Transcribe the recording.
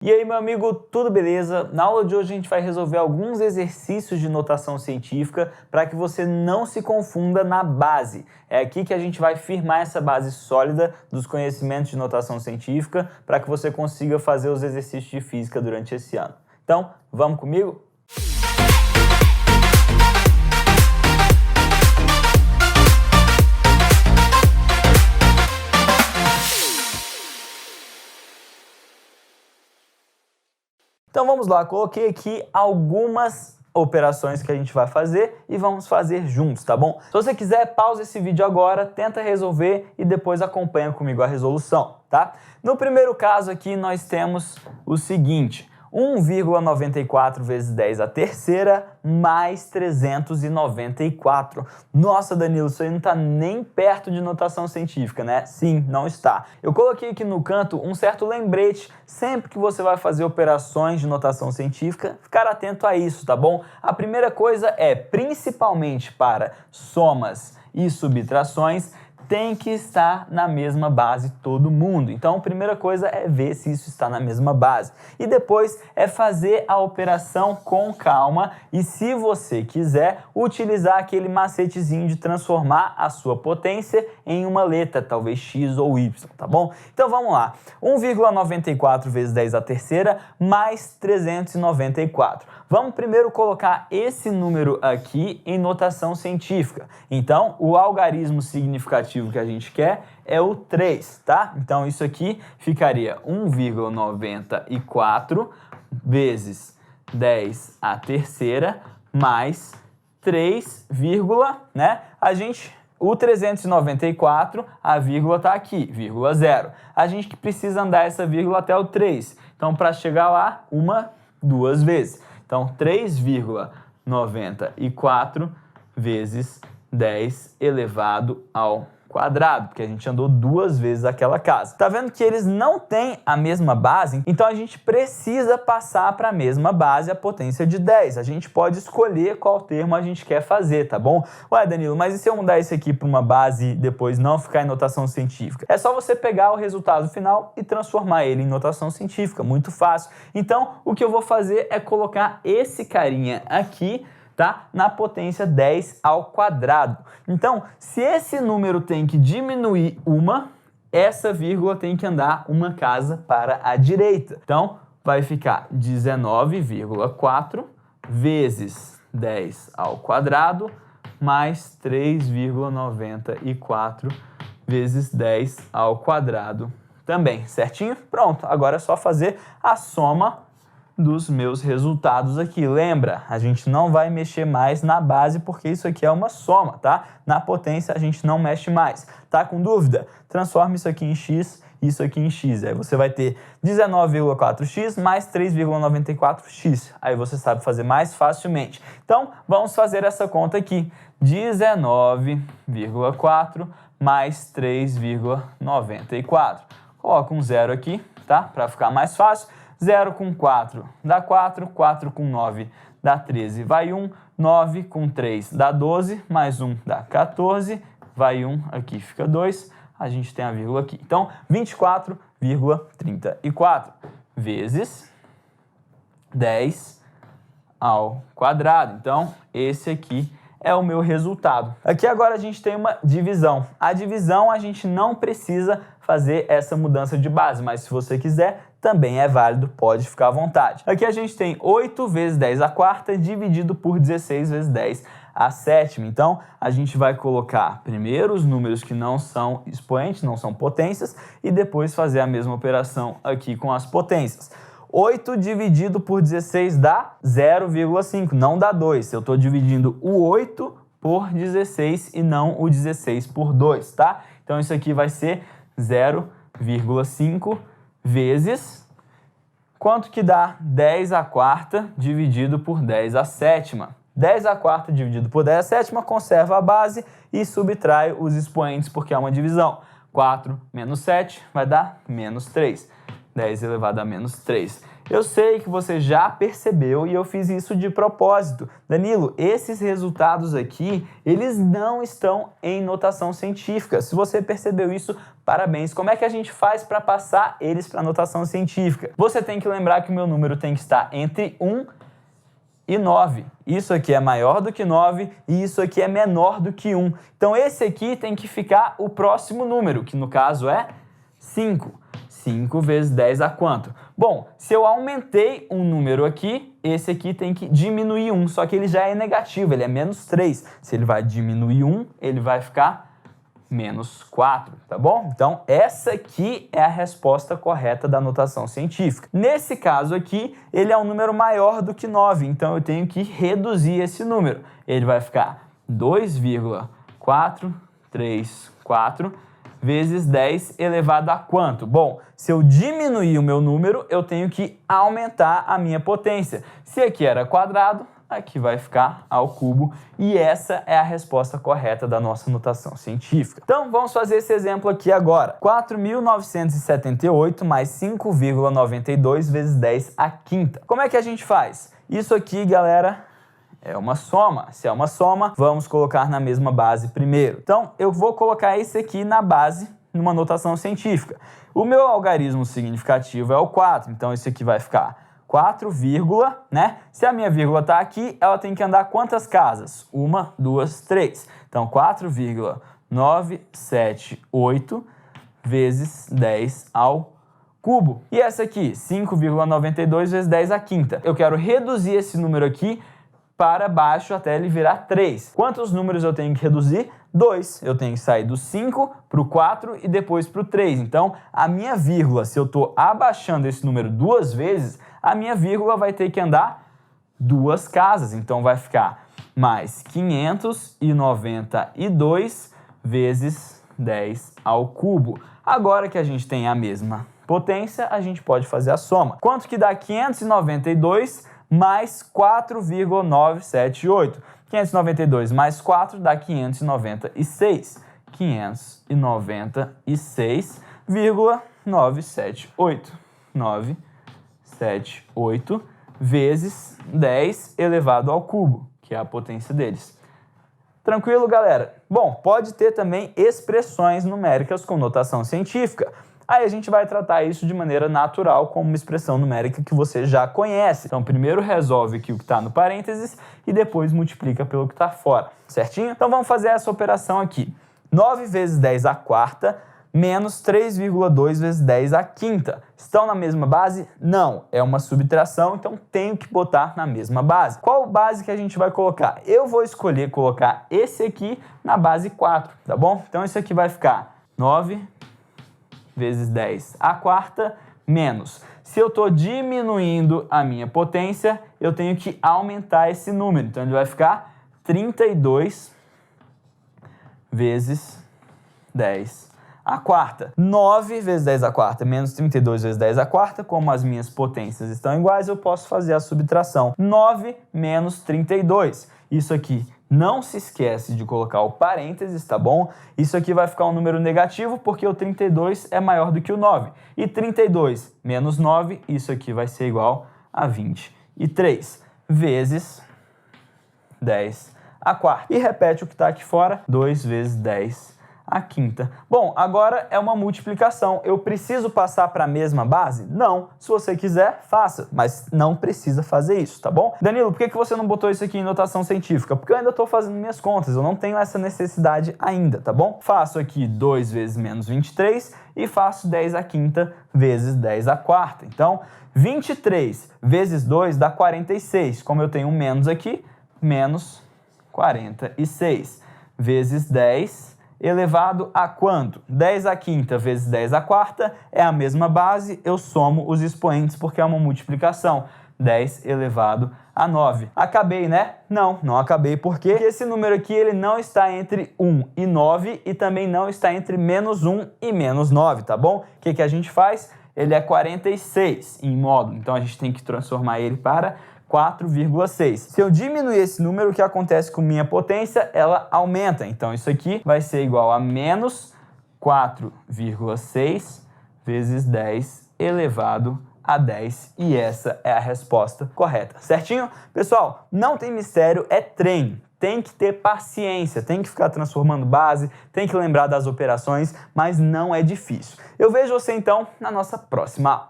E aí, meu amigo, tudo beleza? Na aula de hoje a gente vai resolver alguns exercícios de notação científica para que você não se confunda na base. É aqui que a gente vai firmar essa base sólida dos conhecimentos de notação científica para que você consiga fazer os exercícios de física durante esse ano. Então, vamos comigo? Então vamos lá, coloquei aqui algumas operações que a gente vai fazer e vamos fazer juntos, tá bom? Se você quiser, pausa esse vídeo agora, tenta resolver e depois acompanha comigo a resolução, tá? No primeiro caso aqui nós temos o seguinte: 1,94 vezes 10 à terceira mais 394. Nossa, Danilo, isso aí não está nem perto de notação científica, né? Sim, não está. Eu coloquei aqui no canto um certo lembrete, sempre que você vai fazer operações de notação científica, ficar atento a isso, tá bom? A primeira coisa é, principalmente para somas e subtrações, tem que estar na mesma base todo mundo. Então, a primeira coisa é ver se isso está na mesma base. E depois é fazer a operação com calma e, se você quiser, utilizar aquele macetezinho de transformar a sua potência em uma letra, talvez x ou y, tá bom? Então, vamos lá. 1,94 vezes 10 à terceira mais 394. Vamos primeiro colocar esse número aqui em notação científica. Então, o algarismo significativo que a gente quer é o 3, tá? Então, isso aqui ficaria 1,94 vezes 10 à terceira mais 3, né? O 394, a vírgula está aqui, vírgula 0. A gente precisa andar essa vírgula até o 3. Então, para chegar lá, duas vezes. Então, 3,94 vezes 10 elevado ao quadrado, porque a gente andou duas vezes aquela casa. Tá vendo que eles não têm a mesma base? Então, a gente precisa passar para a mesma base a potência de 10. A gente pode escolher qual termo a gente quer fazer, tá bom? Ué, Danilo, mas e se eu mudar isso aqui para uma base e depois não ficar em notação científica? É só você pegar o resultado final e transformar ele em notação científica, muito fácil. Então, o que eu vou fazer é colocar esse carinha aqui, tá? Na potência 10 ao quadrado. Então, se esse número tem que diminuir essa vírgula tem que andar uma casa para a direita. Então, vai ficar 19,4 vezes 10 ao quadrado mais 3,94 vezes 10 ao quadrado também, certinho? Pronto, agora é só fazer a soma dos meus resultados aqui. Lembra, a gente não vai mexer mais na base porque isso aqui é uma soma, tá? Na potência a gente não mexe mais. Tá com dúvida? Transforma isso aqui em x, isso aqui em x. Aí você vai ter 19,4x mais 3,94x. Aí você sabe fazer mais facilmente. Então, vamos fazer essa conta aqui. 19,4 mais 3,94. Coloca um zero aqui, tá? Para ficar mais fácil. 0 com 4 dá 4, 4 com 9 dá 13, vai 1, 9 com 3 dá 12, mais 1 dá 14, vai 1, aqui fica 2, a gente tem a vírgula aqui. Então, 24,34 vezes 10 ao quadrado. Então, esse aqui é o meu resultado. Aqui agora a gente tem uma divisão. A divisão a gente não precisa fazer essa mudança de base, mas se você quiser, também é válido, pode ficar à vontade. Aqui a gente tem 8 vezes 10 à quarta dividido por 16 vezes 10 à sétima. Então, a gente vai colocar primeiro os números que não são expoentes, não são potências, e depois fazer a mesma operação aqui com as potências. 8 dividido por 16 dá 0,5, não dá 2. Eu estou dividindo o 8 por 16 e não o 16 por 2, tá? Então, isso aqui vai ser 0,5 vezes, quanto que dá 10 à quarta dividido por 10 à sétima. 10 à quarta dividido por 10 à sétima conserva a base e subtrai os expoentes porque é uma divisão. 4 menos 7 vai dar menos 3. 10 elevado a menos 3. Eu sei que você já percebeu e eu fiz isso de propósito. Danilo, esses resultados aqui, eles não estão em notação científica. Se você percebeu isso, parabéns. Como é que a gente faz para passar eles para notação científica? Você tem que lembrar que o meu número tem que estar entre 1 e 9. Isso aqui é maior do que 9 e isso aqui é menor do que 1. Então esse aqui tem que ficar o próximo número, que no caso é 5. 5 vezes 10 dá quanto? Bom, se eu aumentei um número aqui, esse aqui tem que diminuir 1, só que ele já é negativo, ele é menos 3. Se ele vai diminuir 1, ele vai ficar menos 4, tá bom? Então, essa aqui é a resposta correta da notação científica. Nesse caso aqui, ele é um número maior do que 9, então eu tenho que reduzir esse número. Ele vai ficar 2,434 vezes 10 elevado a quanto? Bom, se eu diminuir o meu número, eu tenho que aumentar a minha potência. Se aqui era quadrado, aqui vai ficar ao cubo, e essa é a resposta correta da nossa notação científica. Então, vamos fazer esse exemplo aqui agora. 4.978 mais 5,92 vezes 10 à quinta. Como é que a gente faz? Isso aqui, galera, é uma soma. Se é uma soma, vamos colocar na mesma base primeiro. Então, eu vou colocar esse aqui na base, numa notação científica. O meu algarismo significativo é o 4, então esse aqui vai ficar 4, né? Se a minha vírgula está aqui, ela tem que andar quantas casas? 1, 2, 3. Então, 4,978 vezes 10 ao cubo. E essa aqui, 5,92 vezes 10 à quinta. Eu quero reduzir esse número aqui para baixo até ele virar 3. Quantos números eu tenho que reduzir? 2. Eu tenho que sair do 5 para o 4 e depois para o 3. Então, a minha vírgula, se eu estou abaixando esse número 2 vezes, a minha vírgula vai ter que andar 2 casas. Então, vai ficar mais 592 vezes 10 ao cubo. Agora que a gente tem a mesma potência, a gente pode fazer a soma. Quanto que dá 592 mais 4,978? 592 mais 4 dá 596. 596,978. 978 vezes 10 elevado ao cubo, que é a potência deles. Tranquilo, galera? Bom, pode ter também expressões numéricas com notação científica. Aí a gente vai tratar isso de maneira natural, como uma expressão numérica que você já conhece. Então, primeiro resolve aqui o que está no parênteses e depois multiplica pelo que está fora, certinho? Então, vamos fazer essa operação aqui. 9 vezes 10 à quarta menos 3,2 vezes 10 à quinta. Estão na mesma base? Não. É uma subtração, então tenho que botar na mesma base. Qual base que a gente vai colocar? Eu vou escolher colocar esse aqui na base 4, tá bom? Então, isso aqui vai ficar 9 vezes 10 à quarta, menos. Se eu estou diminuindo a minha potência, eu tenho que aumentar esse número. Então, ele vai ficar 32 vezes 10 à quarta. 9 vezes 10 à quarta menos 32 vezes 10 à quarta. Como as minhas potências estão iguais, eu posso fazer a subtração. 9 menos 32. Isso aqui, não se esquece de colocar o parênteses, tá bom? Isso aqui vai ficar um número negativo porque o 32 é maior do que o 9. E 32 menos 9, isso aqui vai ser igual a 23 vezes 10 à quarta. E repete o que está aqui fora, 2 vezes 10 à quinta. Bom, agora é uma multiplicação. Eu preciso passar para a mesma base? Não. Se você quiser, faça, mas não precisa fazer isso, tá bom? Danilo, por que você não botou isso aqui em notação científica? Porque eu ainda estou fazendo minhas contas, eu não tenho essa necessidade ainda, tá bom? Faço aqui 2 vezes menos 23 e faço 10 à quinta vezes 10 à quarta. Então, 23 vezes 2 dá 46. Como eu tenho um menos aqui, menos 46 vezes 10 elevado a quanto? 10 à quinta vezes 10 à quarta é a mesma base, eu somo os expoentes porque é uma multiplicação. 10 elevado a 9. Acabei, né? Não, não acabei porque esse número aqui ele não está entre 1 e 9 e também não está entre menos 1 e menos 9, tá bom? O que a gente faz? Ele é 46 em módulo, então a gente tem que transformar ele para 4,6. Se eu diminuir esse número, o que acontece com minha potência? Ela aumenta. Então, isso aqui vai ser igual a menos 4,6 vezes 10 elevado a 10 e essa é a resposta correta, certinho? Pessoal, não tem mistério, é treino. Tem que ter paciência, tem que ficar transformando base, tem que lembrar das operações, mas não é difícil. Eu vejo você então na nossa próxima aula.